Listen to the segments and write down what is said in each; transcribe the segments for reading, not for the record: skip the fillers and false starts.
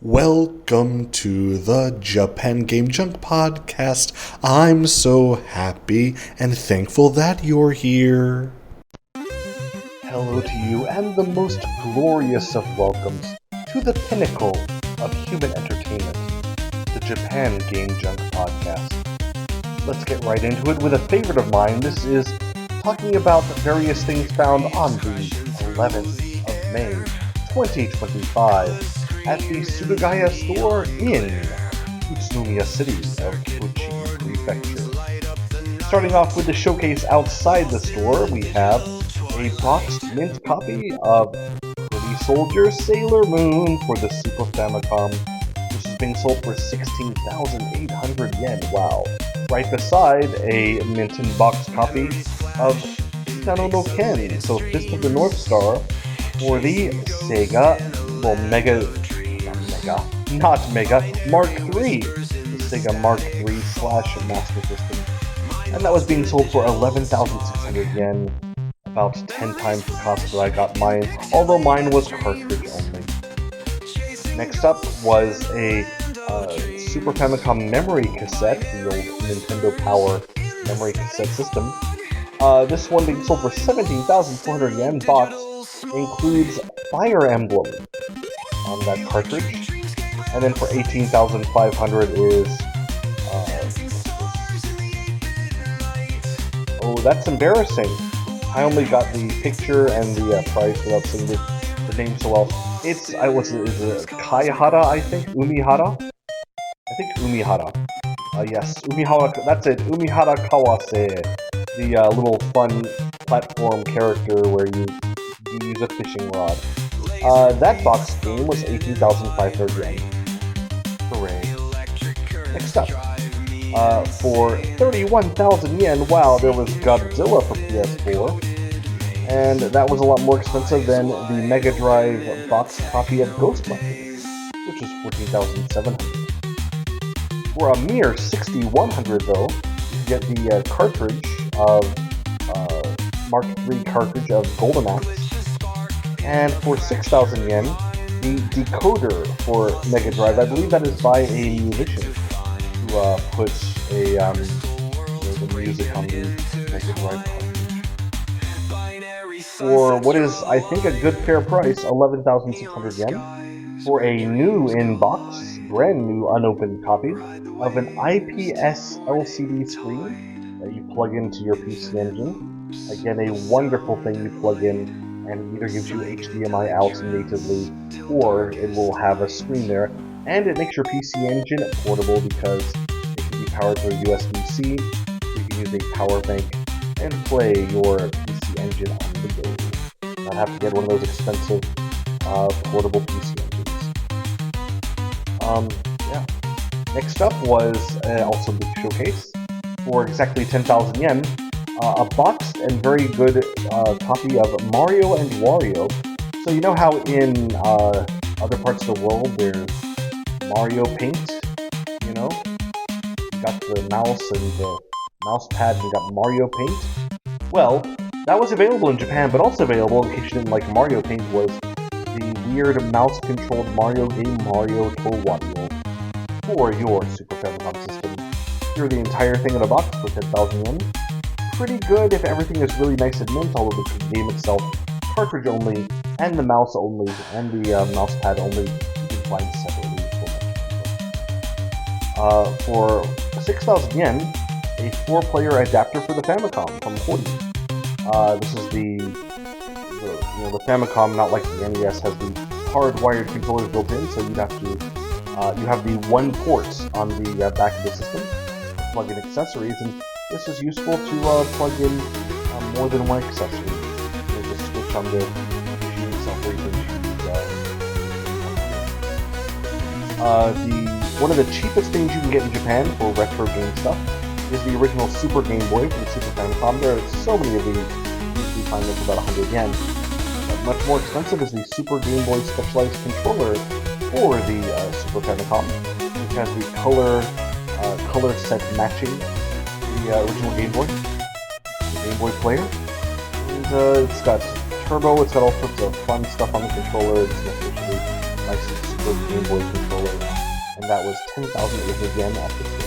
Welcome to the Japan Game Junk podcast. I'm so happy and thankful that you're here. Hello to you, and the most glorious of welcomes to the pinnacle of human entertainment, the Japan Game Junk podcast. Let's get right into it with a favorite of mine. This is talking about various things found on the 11th of May, 2025. At the Sudagaya store in Utsunomiya City of Uchi Prefecture. Starting off with the showcase outside the store, we have a boxed mint copy of Pretty Soldier Sailor Moon for the Super Famicom. This is being sold for 16,800 yen. Wow. Right beside a mint and boxed copy of Kitano no Ken, so Fist of the North Star, for the Sega, Mark III, the Sega Mark III / Master System. And that was being sold for 11,600 yen, about 10 times the cost that I got mine, although mine was cartridge only. Next up was a Super Famicom memory cassette, the old Nintendo Power memory cassette system. This one being sold for 17,400 yen. Box includes Fire Emblem on that cartridge. And then for 18,500 is, oh, that's embarrassing. I only got the picture and the price without seeing the name so well. It's Kaihara, I think? Umihara? I think Umihara. Yes, Umihara, that's it. Umihara Kawase. The little fun platform character where you use a fishing rod. That box game was 18,500 yen. Hooray. Next up, for 31,000 yen, wow, there was Godzilla for PS4, and that was a lot more expensive than the Mega Drive box copy of Ghostbusters, which is 14,700. For a mere 6,100 though, you get the cartridge of, Mark III cartridge of Golden Axe, and for 6,000 yen, the decoder for Mega Drive. I believe that is by a musician who puts the music on the Mega Drive cartridge. For what is, I think, a good fair price, 11,600 yen, for a new in-box, brand new unopened copy of an IPS LCD screen that you plug into your PC Engine. Again, a wonderful thing you plug in, and it either gives you HDMI out natively, or it will have a screen there, and it makes your PC Engine portable because it can be powered through USB-C, you can use a power bank, and play your PC Engine on the go. Not have to get one of those expensive portable PC Engines. Yeah. Next up was also the showcase for exactly 10,000 yen. A boxed and very good copy of Mario and Wario. So you know how in other parts of the world there's Mario Paint, you know? You got the mouse and the mouse pad and you got Mario Paint. Well, that was available in Japan, but also available, in case you didn't like Mario Paint, was the weird mouse-controlled Mario game Mario to Wario for your Super Famicom system. Threw the entire thing in a box for 10,000 yen. Pretty good if everything is really nice and mint, although the game itself, cartridge only, and the mouse only, and the mouse pad only, you can find separately for 6,000 yen, a 4-player adapter for the Famicom from Hori. This is the Famicom, not like the NES, has the hardwired controllers built in, so you have the one port on the back of the system, plug in accessories, and this is useful to plug in more than one accessory. There's a switch on the machine itself where you can one of the cheapest things you can get in Japan for retro game stuff is the original Super Game Boy for the Super Famicom. There are so many of these. You find them for about 100 yen. But much more expensive is the Super Game Boy Specialized Controller for the Super Famicom, which has the color set matching the original Game Boy, the Game Boy player, and it's got turbo, it's got all sorts of fun stuff on the controller, it's especially nice and retro Game Boy controller, and that was 10,800 yen at the store.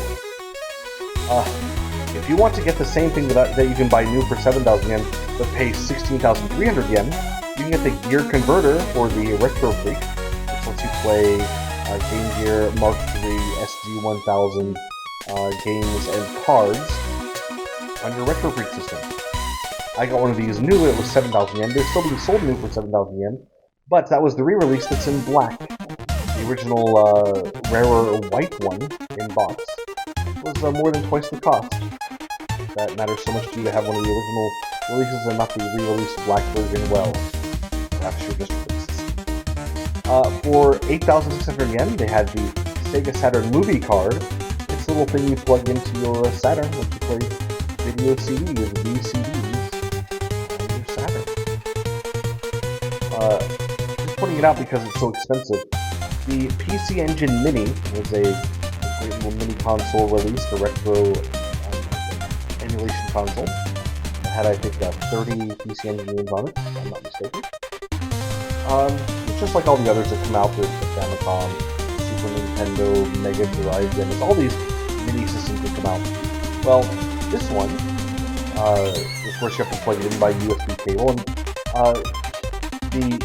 If you want to get the same thing that you can buy new for 7,000 yen, but pay 16,300 yen, you can get the Gear Converter for the Retro Freak, which lets you play Game Gear Mark III SG-1000 games and cards on your Retro Freak system. I got one of these new, it was 7,000 yen. They're still being sold new for 7,000 yen, but that was the re-release that's in black. The original rarer white one in box was more than twice the cost. That matters so much to you to have one of the original releases and not the re-released black version. Well, perhaps you're just racist. For 8,600 yen, they had the Sega Saturn movie card. It's a little thing you plug into your Saturn when you play video CDs, VCDs on your Saturn. Just putting it out because it's so expensive. The PC Engine Mini was a great little mini console release, the retro emulation console. It had, I think, 30 PC Engine games on it, if I'm not mistaken. It's just like all the others that come out. There's the Famicom, Super Nintendo, Mega Drive, there's all these mini systems that come out. Well, this one, of course you have to plug it in by USB cable, and the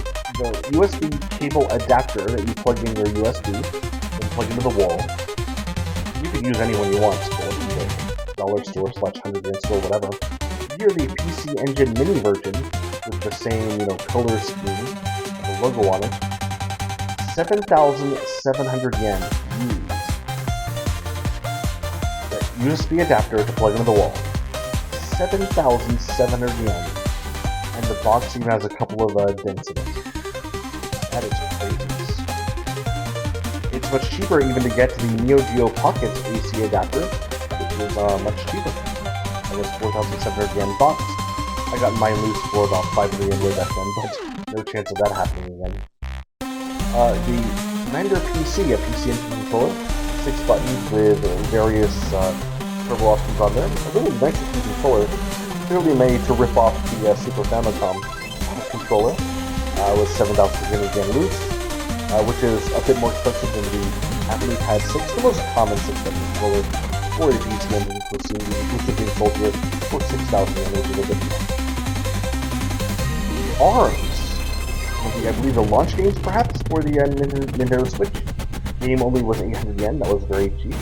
USB cable adapter that you plug in your USB and plug into the wall, you can use any one you want, so the dollar store / 100 yen store, whatever. Here the PC Engine Mini version with the same, color scheme, the logo on it, 7,700 yen used. The USB adapter to plug into the wall. 7,700 yen. And the box even has a couple of dents in it. That is crazy. It's much cheaper even to get the Neo Geo Pocket AC adapter, which is much cheaper. It was 4,700 yen box. I got mine loose for about 500 yen way back then, but no chance of that happening again. The Commander PC, a PC Engine controller, 6 buttons with various turbo options on there. A really nice looking controller, clearly made to rip off the Super Famicom controller. With 7,300 yen loose, which is a bit more expensive than the AmiPad 6, the most common 6-button controller for a PC Engine, which is being sold here for 6,000 yen, which is a bit more. ARMS, I believe the launch games perhaps for the Nintendo Switch. Game only was 800 yen, that was very cheap.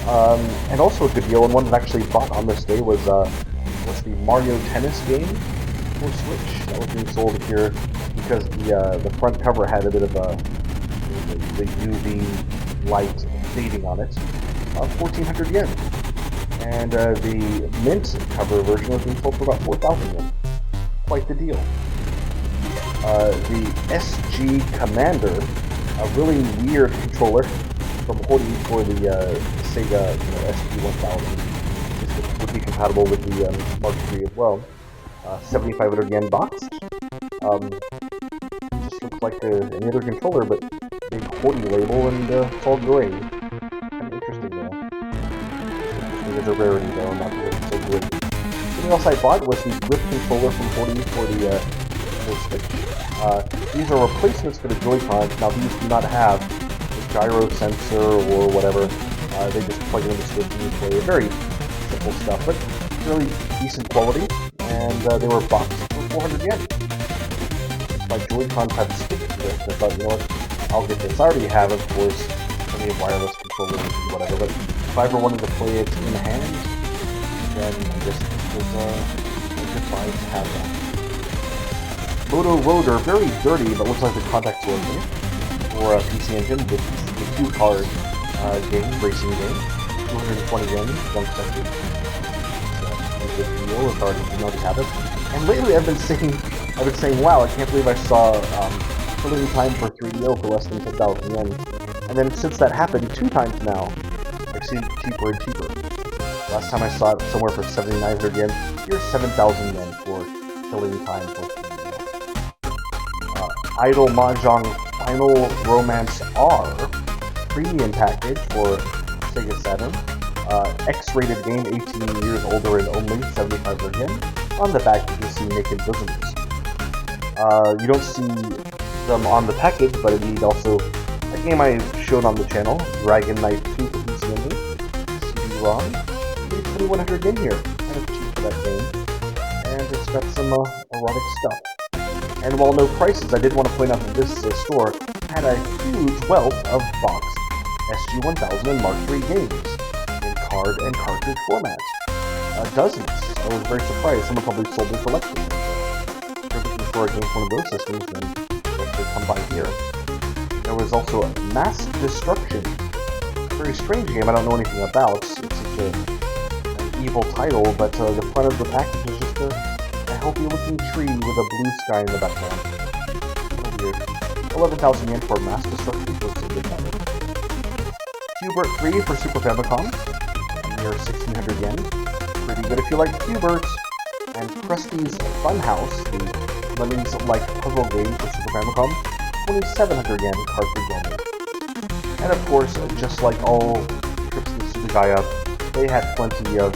And also a good deal, and one that actually bought on this day was the Mario Tennis game for Switch. That was being sold here because the front cover had a bit of the UV light fading on it. 1,400 yen. And the mint cover version was being sold for about 4,000 yen. Quite the deal. The SG Commander, a really weird controller from Hori for the Sega SG-1000. This would be compatible with the Mark III as well. 7,500 yen box. Just looks like any other controller, but big Hori label and it's all gray. Kind of interesting though. Interesting as a rarity though, not really so good. Something else I bought was the grip controller from Hori for the Switch. These are replacements for the Joy-Cons. Now these do not have the gyro sensor or whatever. They just plug it in the Switch and you play. Very simple stuff, but really decent quality. And they were boxed for 400 yen. My Joy-Cons have sticks to this. I thought, you know what, I'll get this. I already have, of course, plenty of wireless controllers and whatever, but if I ever wanted to play it in hand, then this was a good buy to have that. Moto Rotor, very dirty, but looks like the contact's working for a PC Engine with the two-card game, racing game. 220 yen, jump section. A good deal, it's already have it. And lately I've been saying, wow, I can't believe I saw Filling Time for 3DO for less than 10,000 yen. And then since that happened 2 times now, I've seen it cheaper and cheaper. Last time I saw it somewhere for 7,900 yen. Here's 7,000 yen for Filling Time for 3DO. Idol Mahjong Final Romance R premium package for Sega Saturn. X-rated game, 18 years older and only, 7,500 yen. On the back, you can see naked bosoms. You don't see them on the package, but indeed also, I The game I showed on the channel, Dragon Knight 2 for PC only, CD-ROM, 2,100 yen here, kind of cheap for that game, and it's got some erotic stuff. And while no prices, I did want to point out that this store had a huge wealth of boxed SG-1000 and Mark III games in card and cartridge formats. Dozens. I was very surprised. Someone probably sold their collection. If you're looking for a game from one of those systems, then definitely come by here. There was also Mass Destruction. A very strange game I don't know anything about. It's such an evil title, but the front of the package is just a healthy-looking tree with a blue sky in the background. Kind of weird. 11,000 yen for Mass Destruction for a good matter. Hubert 3 for Super Famicom, near 1,600 yen. Pretty good if you like Hubert. And Krusty's Funhouse, the Lemmings-like puzzle game for Super Famicom, 2,700 yen, cartridge only. And of course, just like all trips to Sudagaya, they had plenty of,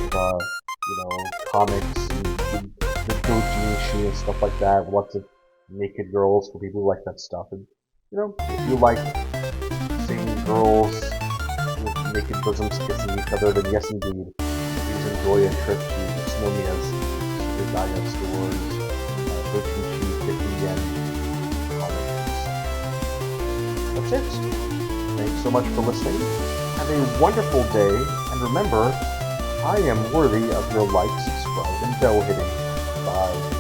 comics and the doujinshi and stuff like that. Lots of naked girls for people who like that stuff. And, if you like seeing girls with naked bosoms kissing each other, then yes, indeed, please enjoy a trip to Utsunomiya's Sudagaya stores, doujinshi, 50 yen comics. That's it. Thanks so much for listening. Have a wonderful day, and remember, I am worthy of your like, subscribe, and bell hitting. Bye.